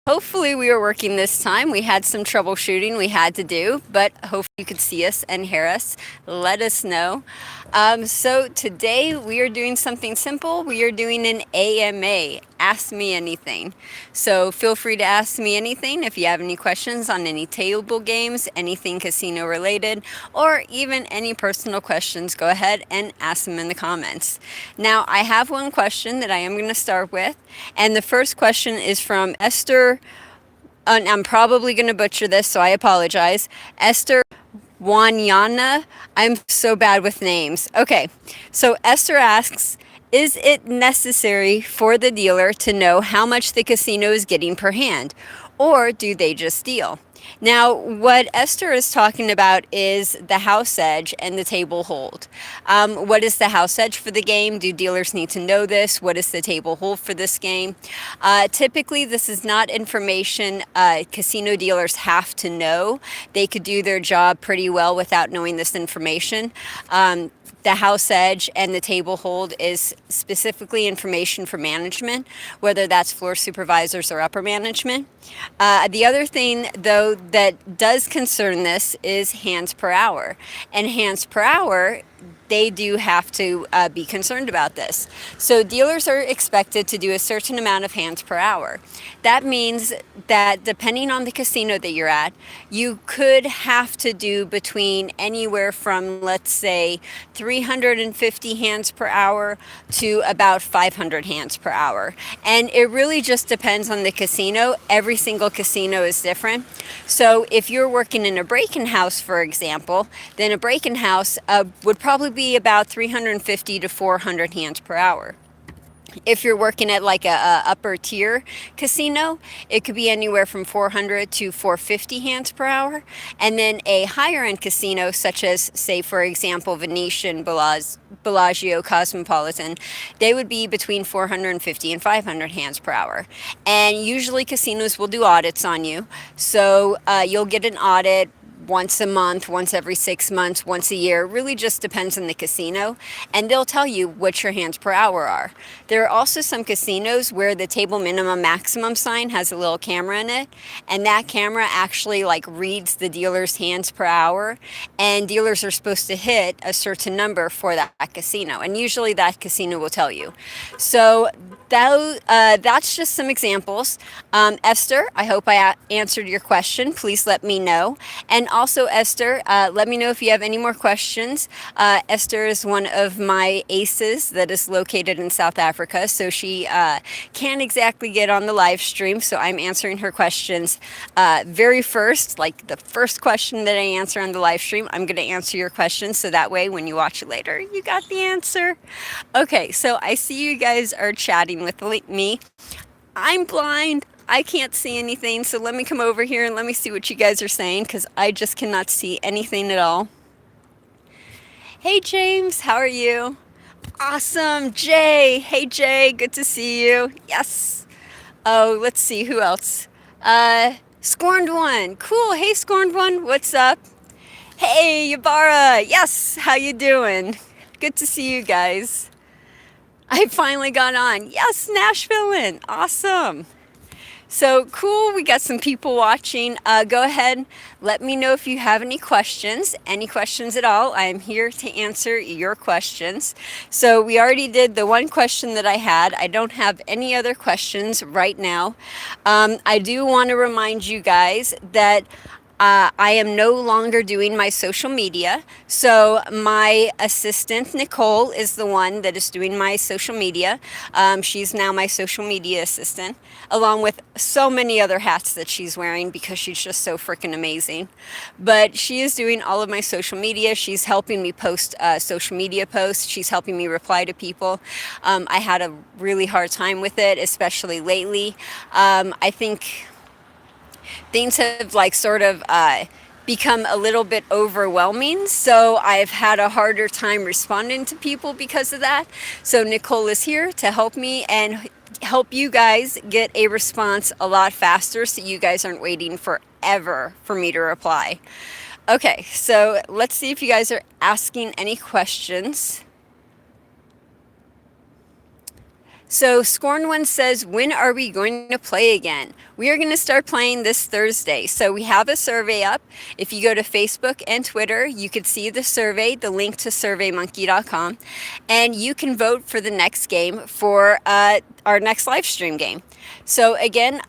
Hopefully we were working this time. We had some troubleshooting we had to do, but hopefully you could see us and hear us. Let us know. So today we are doing something simple. We are doing an AMA, Ask Me Anything. So feel free to ask me anything if you have any questions on any table games, anything casino related, or even any personal questions, go ahead and ask them in the comments. Now I have one question that I am going to start with, and the first question is from Esther. And I'm probably going to butcher this, so I apologize. Esther Wanyana. I'm so bad with names. Okay, so Esther asks, is it necessary for the dealer to know how much the casino is getting per hand, or do they just deal? Now, what Esther is talking about is the house edge and the table hold. What is the house edge for the game? Do dealers need to know this? What is the table hold for this game? Typically, this is not information casino dealers have to know. They could do their job pretty well without knowing this information. The house edge and the table hold is specifically information for management, whether that's floor supervisors or upper management. The other thing, though, that does concern this is hands per hour. And hands per hour, they do have to be concerned about this. So dealers are expected to do a certain amount of hands per hour. That means that depending on the casino that you're at, you could have to do between anywhere from, let's say, 350 hands per hour to about 500 hands per hour. And it really just depends on the casino. Every single casino is different. So if you're working in a break-in house, for example, then a break-in house would probably be about 350 to 400 hands per hour. If you're working at like a upper tier casino, it could be anywhere from 400 to 450 hands per hour. And then a higher end casino, such as, say, for example, Venetian, Bellagio, Cosmopolitan, they would be between 450 and 500 hands per hour. And usually casinos will do audits on you. So you'll get an audit once a month, once every 6 months, once a year. It really just depends on the casino, and they'll tell you what your hands per hour are. There are also some casinos where the table minimum maximum sign has a little camera in it, and that camera actually like reads the dealer's hands per hour, and dealers are supposed to hit a certain number for that casino, and usually that casino will tell you. So that's just some examples. Esther, I hope I answered your question. Please let me know. And also, Esther, let me know if you have any more questions. Esther is one of my aces that is located in South Africa, so she can't exactly get on the live stream, so I'm answering her questions very first, like the first question that I answer on the live stream, I'm going to answer your questions, so that way when you watch it later, you got the answer. Okay, so I see you guys are chatting with me. I'm blind. I can't see anything, so let me come over here and let me see what you guys are saying, because I just cannot see anything at all. Hey, James, how are you? Awesome. Jay. Hey, Jay, good to see you. Yes. Oh, let's see, who else? Scorned One. Cool. Hey, Scorned One, what's up? Hey, Yabara. Yes, how you doing? Good to see you guys. I finally got on. Yes, Nashvillean. Awesome. So cool, we got some people watching. Go ahead, let me know if you have any questions at all. I am here to answer your questions. So we already did the one question that I had. I don't have any other questions right now. I do want to remind you guys that I am no longer doing my social media. So my assistant, Nicole, is the one that is doing my social media. She's now my social media assistant, along with so many other hats that she's wearing because she's just so freaking amazing. But she is doing all of my social media. She's helping me post social media posts. She's helping me reply to people. I had a really hard time with it, especially lately. I think things have like sort of become a little bit overwhelming, so I've had a harder time responding to people because of that. So Nicole is here to help me and help you guys get a response a lot faster, so you guys aren't waiting forever for me to reply. Okay, so let's see if you guys are asking any questions. So Scorn One says, when are we going to play again? We are going to start playing this Thursday. So we have a survey up. If you go to Facebook and Twitter, you can see the survey, the link to surveymonkey.com, and you can vote for the next game for our next live stream game. So again,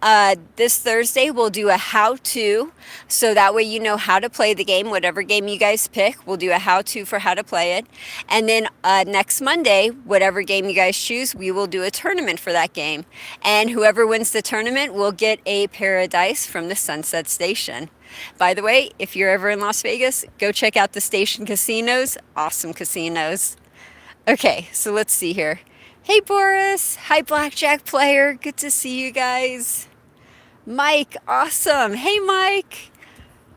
this Thursday we'll do a how-to, so that way you know how to play the game. Whatever game you guys pick, we'll do a how-to for how to play it. And then next Monday, whatever game you guys choose, we will do a tournament for that game. And whoever wins the tournament will get a pair of dice from the Sunset Station. By the way, if you're ever in Las Vegas, go check out the Station casinos. Awesome casinos. Okay, so let's see here. Hey Boris, hi Blackjack player, good to see you guys. Mike, awesome. Hey Mike,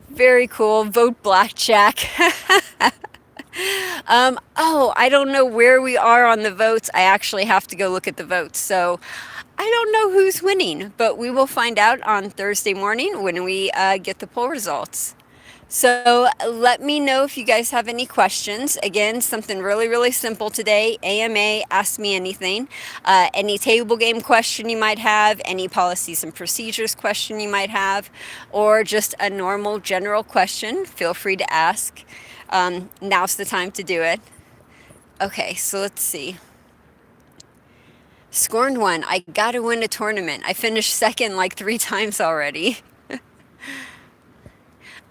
very cool. Vote Blackjack. I don't know where we are on the votes. I actually have to go look at the votes. So I don't know who's winning, but we will find out on Thursday morning when we get the poll results. So let me know if you guys have any questions. Again, something really, really simple today. AMA, ask me anything. Any table game question you might have, any policies and procedures question you might have, or just a normal general question, feel free to ask. Now's the time to do it. Okay, so let's see. Scorned One, I gotta win a tournament. I finished second like 3 times already.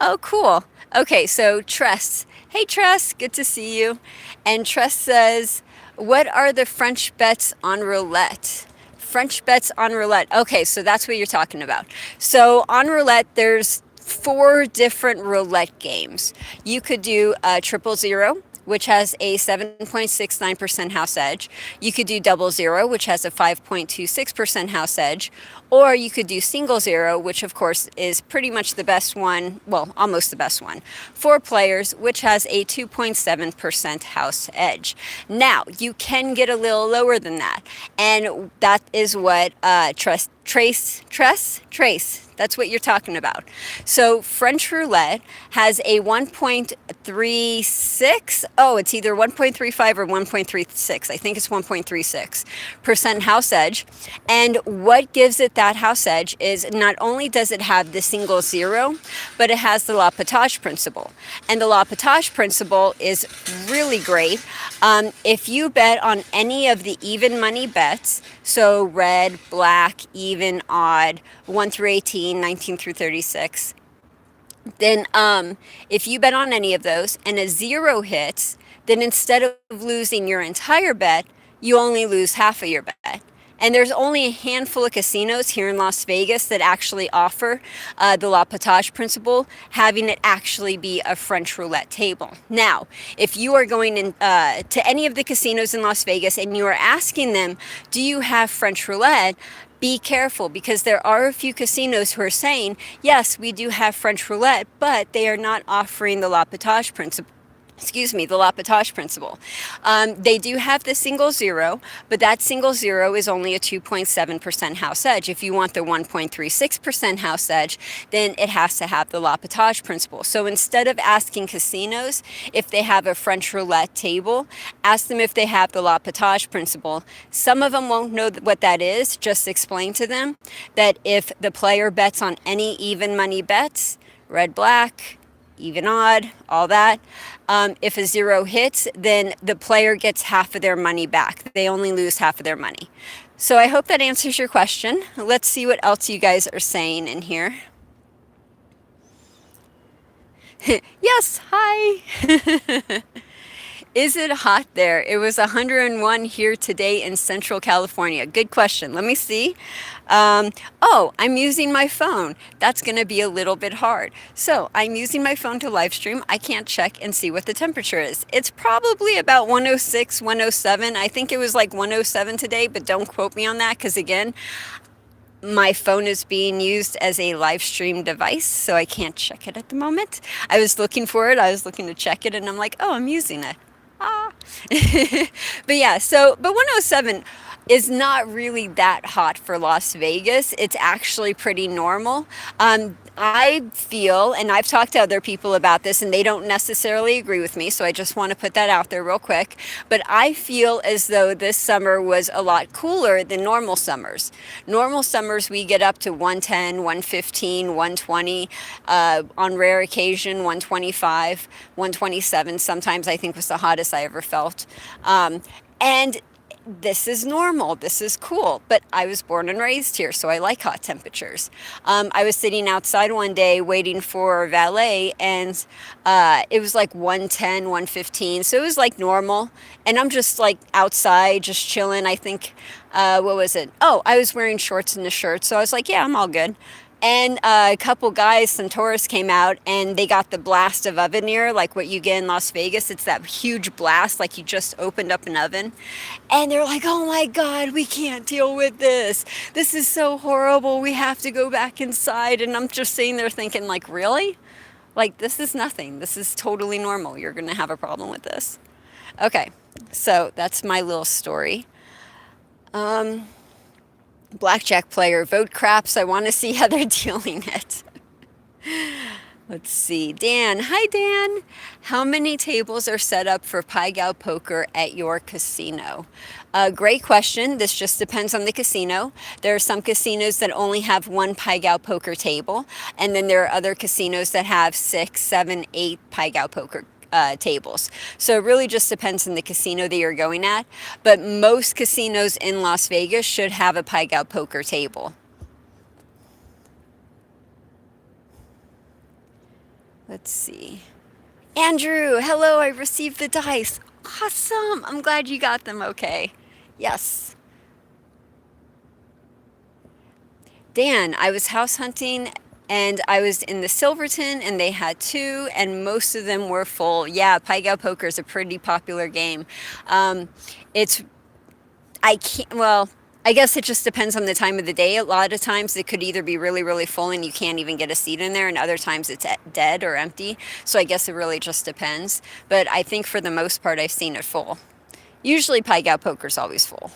Oh, cool. Okay, so Tress. Hey, Tress, good to see you. And Tress says, what are the French bets on roulette? French bets on roulette. Okay, so that's what you're talking about. So on roulette, there's 4 different roulette games. You could do 000, which has a 7.69% house edge. You could do 00, which has a 5.26% house edge. Or you could do 0, which of course is pretty much the best one, well, almost the best one, 4 players, which has a 2.7% house edge. Now, you can get a little lower than that. And that is what Trace, that's what you're talking about. So French roulette has a 1.36, it's either 1.35 or 1.36. I think it's 1.36% house edge. And what gives it that house edge is not only does it have the 0, but it has the La Potage Principle. And the La Potage Principle is really great. If you bet on any of the even money bets, so red, black, even, odd, 1 through 18, 19 through 36, then if you bet on any of those and a 0 hits, then instead of losing your entire bet, you only lose half of your bet. And there's only a handful of casinos here in Las Vegas that actually offer the La Potage Principle, having it actually be a French roulette table. Now, if you are going in, to any of the casinos in Las Vegas and you are asking them, do you have French roulette? Be careful, because there are a few casinos who are saying, yes, we do have French roulette, but they are not offering the La Potage Principle. The La Potage Principle. They do have the 0, but that 0 is only a 2.7% house edge. If you want the 1.36% house edge, then it has to have the La Potage Principle. So instead of asking casinos if they have a French roulette table, ask them if they have the La Potage Principle. Some of them won't know what that is. Just explain to them that if the player bets on any even money bets, red, black, even, odd, all that, if a 0 hits, then the player gets half of their money back. They only lose half of their money. So I hope that answers your question. Let's see what else you guys are saying in here. Yes, hi. Is it hot there? It was 101 here today in Central California. Good question. Let me see. I'm using my phone. That's going to be a little bit hard. So I'm using my phone to live stream. I can't check and see what the temperature is. It's probably about 106, 107. I think it was like 107 today, but don't quote me on that, because again, my phone is being used as a live stream device, so I can't check it at the moment. I was looking for it. I was looking to check it, and I'm like, oh, I'm using it. But yeah, but 107, is not really that hot for Las Vegas. It's actually pretty normal. I feel, and I've talked to other people about this, and they don't necessarily agree with me, so I just want to put that out there real quick. But I feel as though this summer was a lot cooler than normal summers. Normal summers, we get up to 110, 115, 120, on rare occasion, 125, 127. Sometimes I think was the hottest I ever felt. And this is normal. This is cool. But I was born and raised here, so I like hot temperatures. I was sitting outside one day waiting for valet, and it was like 110, 115. So it was like normal. And I'm just like outside, just chilling. I think, what was it? Oh, I was wearing shorts and a shirt. So I was like, yeah, I'm all good. And a couple guys, some tourists came out and they got the blast of oven air, like what you get in Las Vegas. It's that huge blast, like you just opened up an oven. And they're like, oh my God, we can't deal with this. This is so horrible. We have to go back inside. And I'm just sitting there thinking, like, really? Like, this is nothing. This is totally normal. You're going to have a problem with this. Okay, so that's my little story. Blackjack player, vote craps. I want to see how they're dealing it. Let's see. Dan. Hi, Dan. How many tables are set up for Pai Gow poker at your casino? Great question. This just depends on the casino. There are some casinos that only have one Pai Gow poker table, and then there are other casinos that have 6, 7, 8 Pai Gow poker tables. So it really just depends on the casino that you're going at. But most casinos in Las Vegas should have a Pai Gow poker table. Let's see. Andrew, hello, I received the dice. Awesome. I'm glad you got them okay. Yes. Dan, I was house hunting and I was in the Silverton and they had two and most of them were full. Yeah, Pai Gow poker is a pretty popular game. It's, I can't, well, I guess it just depends on the time of the day. A lot of times it could either be really, really full and you can't even get a seat in there, and other times it's dead or empty. So I guess it really just depends. But I think for the most part, I've seen it full. Usually Pai Gow poker's always full.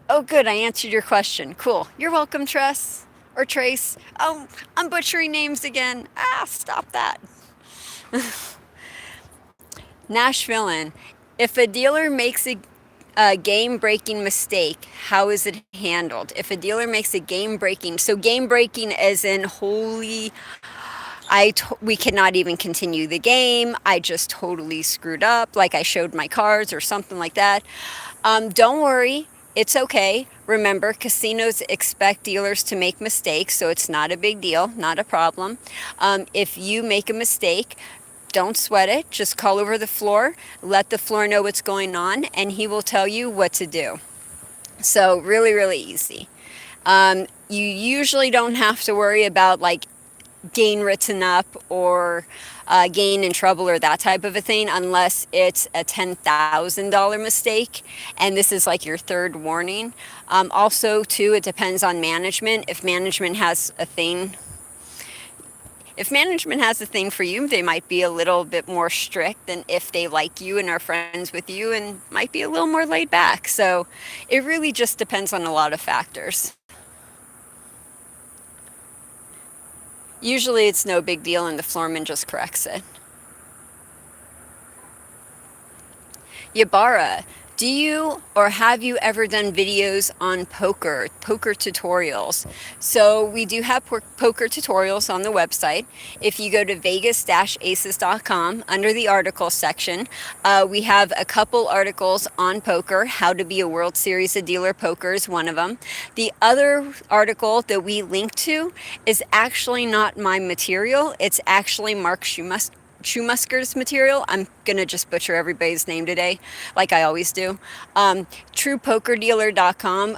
Oh, good. I answered your question. Cool. You're welcome, Tress. Or Trace. Oh, I'm butchering names again. Ah, stop that. Nashville. If a dealer makes a game-breaking mistake, how is it handled? If a dealer makes a game-breaking, so game-breaking as in holy, we cannot even continue the game. I just totally screwed up, like I showed my cards or something like that. Don't worry. It's okay. Remember, casinos expect dealers to make mistakes, so it's not a big deal, not a problem. If you make a mistake, don't sweat it. Just call over the floor, let the floor know what's going on, and he will tell you what to do. So really, really easy. You usually don't have to worry about like gain written up or gain in trouble or that type of a thing unless it's a $10,000 mistake and this is like your third warning. Also too, it depends on management. If management has a thing for you, they might be a little bit more strict than if they like you and are friends with you and might be a little more laid back. So it really just depends on a lot of factors. Usually it's no big deal and the floorman just corrects it. Yabara, do you or have you ever done videos on poker tutorials? So we do have poker tutorials on the website. If you go to vegas-aces.com under the articles section, we have a couple articles on poker. How to be a World Series of Dealer Poker is one of them. The other article that we link to is actually not my material. It's actually Mark Schumacher's material. I'm gonna just butcher everybody's name today, like I always do. TruePokerDealer.com.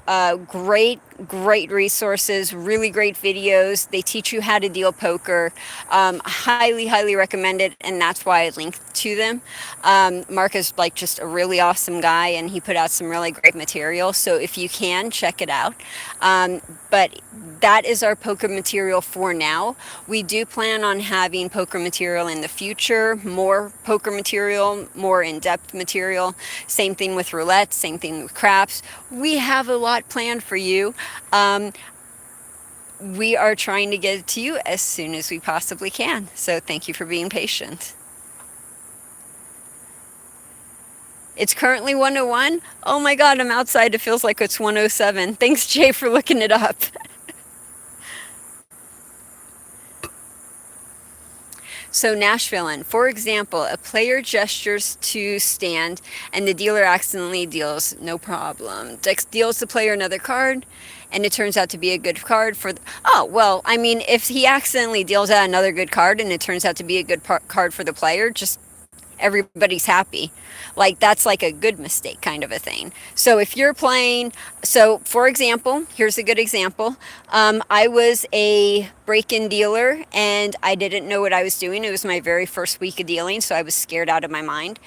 Great resources, really great videos. They teach you how to deal poker. Highly recommend it, and that's why I linked to them. Mark is like just a really awesome guy, and he put out some really great material. So if you can, check it out. But that is our poker material for now. We do plan on having poker material in the future, more poker material material, more in-depth material. Same thing with roulette, same thing with craps. We have a lot planned for you. We are trying to get it to you as soon as we possibly can. So thank you for being patient. It's currently 101. Oh my God, I'm outside. It feels like it's 107. Thanks, Jay, for looking it up. So Nashville, for example, a player gestures to stand and the dealer accidentally deals, no problem. Deals the player another card and it turns out to be a good card for, oh, well, I mean, if he accidentally deals out another good card and it turns out to be a good card for the player, just everybody's happy. Like that's like a good mistake kind of a thing. So if you're playing, so for example, here's a good example. I was a break-in dealer and I didn't know what I was doing. It was my very first week of dealing, so I was scared out of my mind.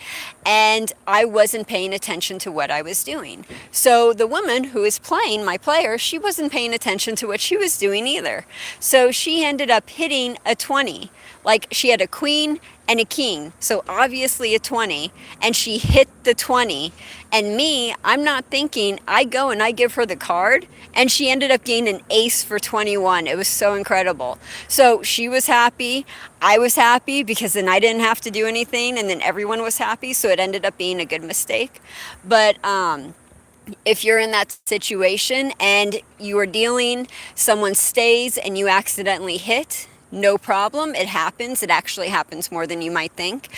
And I wasn't paying attention to what I was doing. So the woman who was playing, my player, she wasn't paying attention to what she was doing either. So she ended up hitting a 20. Like she had a queen and a king, so obviously a 20, and she hit the 20. And me, I'm not thinking, I go and I give her the card, and she ended up getting an ace for 21. It was so incredible. So she was happy, I was happy, because then I didn't have to do anything, and then everyone was happy, so it ended up being a good mistake. But if you're in that situation and you are dealing, someone stays and you accidentally hit, no problem. It happens. It actually happens more than you might think.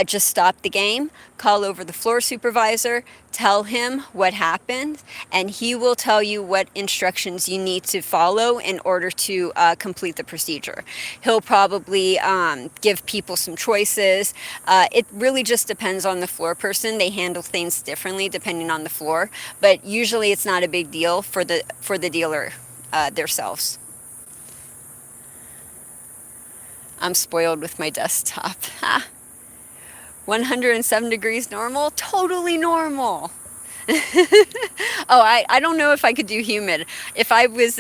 Just stop the game, call over the floor supervisor, tell him what happened, and he will tell you what instructions you need to follow in order to complete the procedure. He'll probably give people some choices. It really just depends on the floor person. They handle things differently depending on the floor, but usually it's not a big deal for the dealer themselves. I'm spoiled with my desktop. 107 degrees normal? Totally normal. Oh, I don't know if I could do humid. If I was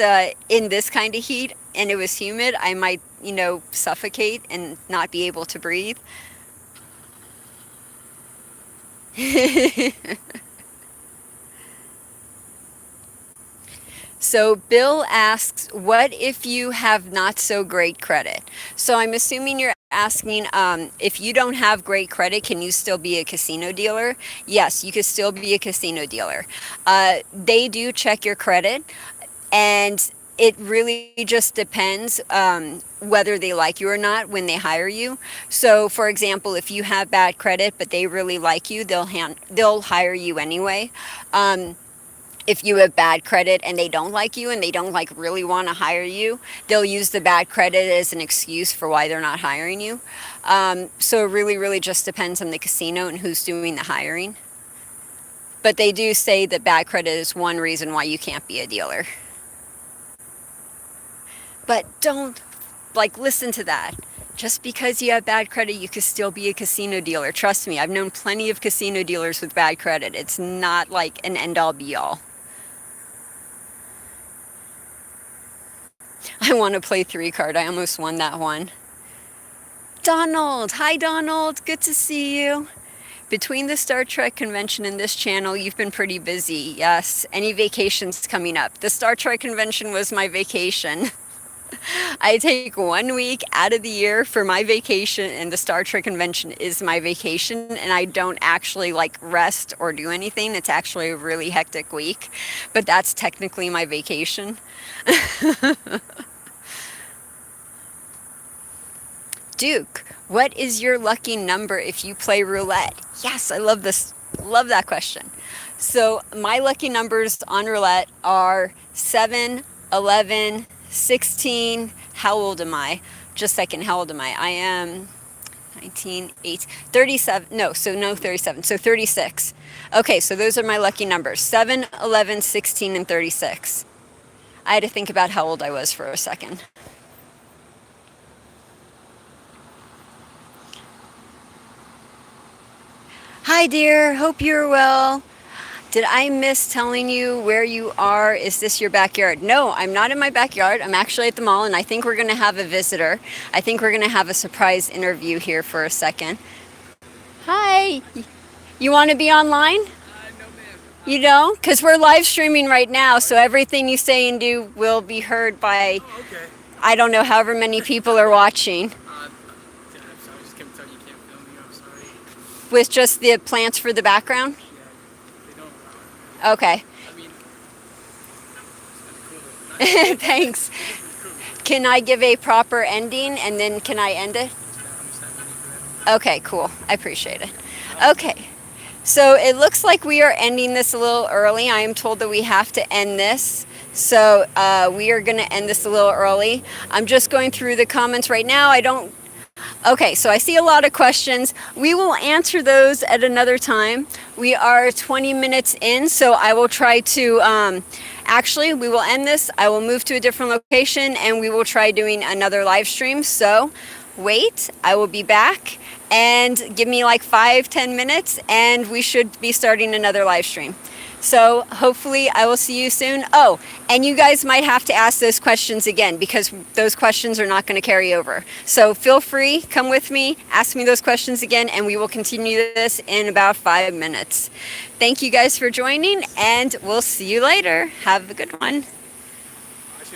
in this kind of heat and it was humid, I might, suffocate and not be able to breathe. So Bill asks, what if you have not so great credit? So I'm assuming you're asking, if you don't have great credit, can you still be a casino dealer? Yes, you could still be a casino dealer. They do check your credit, and it really just depends whether they like you or not when they hire you. So, for example, if you have bad credit but they really like you, they'll hire you anyway. If you have bad credit and they don't like you and they don't really want to hire you, they'll use the bad credit as an excuse for why they're not hiring you. So it really just depends on the casino and who's doing the hiring. But they do say that bad credit is one reason why you can't be a dealer. But don't, listen to that. Just because you have bad credit, you could still be a casino dealer. Trust me, I've known plenty of casino dealers with bad credit. It's not like an end-all be-all. I want to play 3-card. I almost won that one. Donald! Hi, Donald. Good to see you. Between the Star Trek convention and this channel, you've been pretty busy. Yes. Any vacations coming up? The Star Trek convention was my vacation. I take 1 week out of the year for my vacation, and the Star Trek convention is my vacation, and I don't actually rest or do anything. It's actually a really hectic week, but that's technically my vacation. Duke, what is your lucky number if you play roulette? Yes, I love this. Love that question. So my lucky numbers on roulette are 7, 11, 16. How old am I? Just a second. How old am I? I am 19, 8, 37. No, 37. So 36. Okay, so those are my lucky numbers. 7, 11, 16, and 36. I had to think about how old I was for a second. Hi, dear. Hope you're well. Did I miss telling you where you are? Is this your backyard? No, I'm not in my backyard. I'm actually at the mall, and I think we're going to have a visitor. I think we're going to have a surprise interview here for a second. Hi. You want to be online? No, ma'am. You don't? Because we're live streaming right now, so everything you say and do will be heard by, Oh, okay. I don't know, however many people are watching. Yeah, I'm sorry. I just can't tell you can't film me. I'm sorry. With just the plants for the background? Yeah, they don't allow it. Okay. I mean, it's cool. Not Thanks. it's cool. Can I give a proper ending and then can I end it? I'm just not ready for that. Okay, cool. I appreciate it. Okay. So it looks like we are ending this a little early. I am told that we have to end this. So we are going to end this a little early. I'm just going through the comments right now. I don't. Okay, so I see a lot of questions. We will answer those at another time. We are 20 minutes in, so I will try to. Actually, we will end this. I will move to a different location and we will try doing another live stream. So wait, I will be back and give me like 5-10 minutes and we should be starting another live stream. So hopefully I will see you soon. Oh, and you guys might have to ask those questions again because those questions are not going to carry over. So feel free, come with me, ask me those questions again, and we will continue this in about 5 minutes. Thank you guys for joining, and we'll see you later. Have a good one.